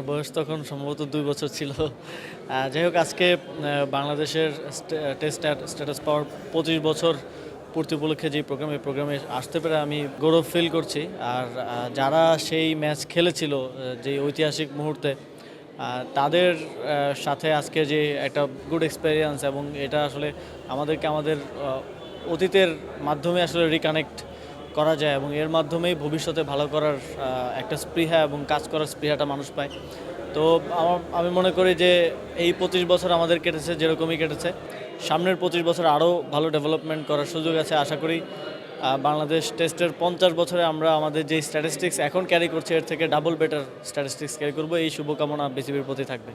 বয়স তখন সম্ভবত ২ বছর ছিল। যাই হোক আজকে বাংলাদেশের টেস্ট স্ট্যাটাস পাওয়ার ২৫ বছর পূর্তি উপলক্ষে যে এই প্রোগ্রামে আসতে পেরে আমি গৌরব ফিল করছি। আর যারা সেই ম্যাচ খেলেছিল যে ঐতিহাসিক মুহূর্তে তাদের সাথে আজকে যে একটা গুড এক্সপেরিয়েন্স এবং এটা আসলে আমাদেরকে আমাদের অতীতের মাধ্যমে আসলে রিকানেক্ট করা যায় এবং এর মাধ্যমেই ভবিষ্যতে ভালো করার একটা স্পৃহা এবং কাজ করার স্পৃহাটা মানুষ পায়। তো আমি মনে করি যে এই ২৫ বছর আমাদের কেটেছে যেরকমই কেটেছে, সামনের ২৫ বছর আরও ভালো ডেভেলপমেন্ট করার সুযোগ আছে। আশা করি বাংলাদেশ টেস্টের ৫০ বছরে আমরা আমাদের যে স্ট্যাটিস্টিক্স এখন ক্যারি করছি এর থেকে ডাবল বেটার স্ট্যাটিস্টিক্স ক্যারি করবো। এই শুভকামনা বিসিবির প্রতি থাকবে।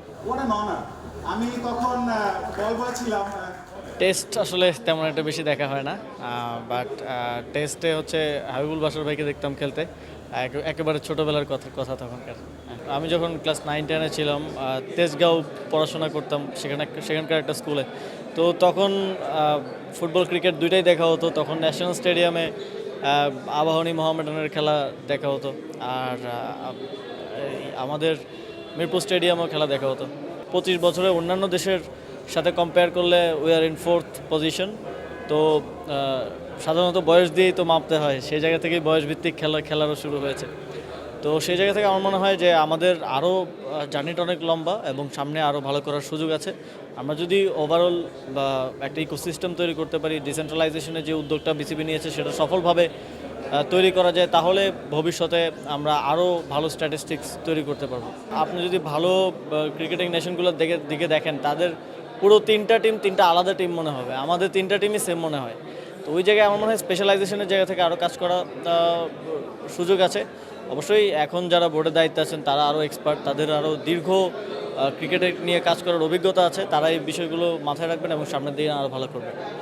আমি তখন বল বলছিলাম টেস্ট আসলে তেমন একটা বেশি দেখা হয় না, বাট টেস্টে হচ্ছে হাবিবুল বাশার ভাইকে দেখতাম খেলতে, একেবারে ছোটোবেলার কথা তখনকার। আমি যখন ক্লাস 9-10-এ ছিলাম তেজগাঁও পড়াশোনা করতাম, সেখানকার একটা স্কুলে। তো তখন ফুটবল ক্রিকেট দুইটাই দেখা হতো। তখন ন্যাশনাল স্টেডিয়ামে আবাহনী মোহামেডানের খেলা দেখা হতো, আর আমাদের মিরপুর স্টেডিয়ামেও খেলা দেখা হতো। 25 বছরে অন্যান্য দেশের সাথে কম্পেয়ার করলে we are in 4th position. তো সাধারণত বয়স দিয়েই তো মাপতে হয়, সেই জায়গা থেকেই বয়সভিত্তিক খেলারও শুরু হয়েছে। তো সেই জায়গা থেকে আমার মনে হয় যে আমাদের আরও জার্নিটা অনেক লম্বা এবং সামনে আরও ভালো করার সুযোগ আছে। আমরা যদি ওভারঅল বা একটা ইকোসিস্টেম তৈরি করতে পারি, ডিসেন্ট্রালাইজেশনের যে উদ্যোগটা বিসিবি নিয়েছে সেটা সফলভাবে তৈরি করা যায়, তাহলে ভবিষ্যতে আমরা আরও ভালো স্ট্যাটিস্টিক্স তৈরি করতে পারবো। আপনি যদি ভালো ক্রিকেটিং নেশনগুলোর দিকে দেখেন, তাদের পুরো 3টা টিম 3টা আলাদা টিম মনে হবে, আমাদের 3টা টিমই সেম মনে হয়। তো ওই জায়গায় আমার মনে হয় স্পেশালাইজেশনের জায়গা থেকে আরও কাজ করা সুযোগ আছে। অবশ্যই এখন যারা বোর্ডের দায়িত্বে আছেন তারা আরও এক্সপার্ট, তাদের আরও দীর্ঘ ক্রিকেট নিয়ে কাজ করার অভিজ্ঞতা আছে, তারা এই বিষয়গুলো মাথায় রাখবেন এবং সামনের দিকে আরও ভালো করবেন।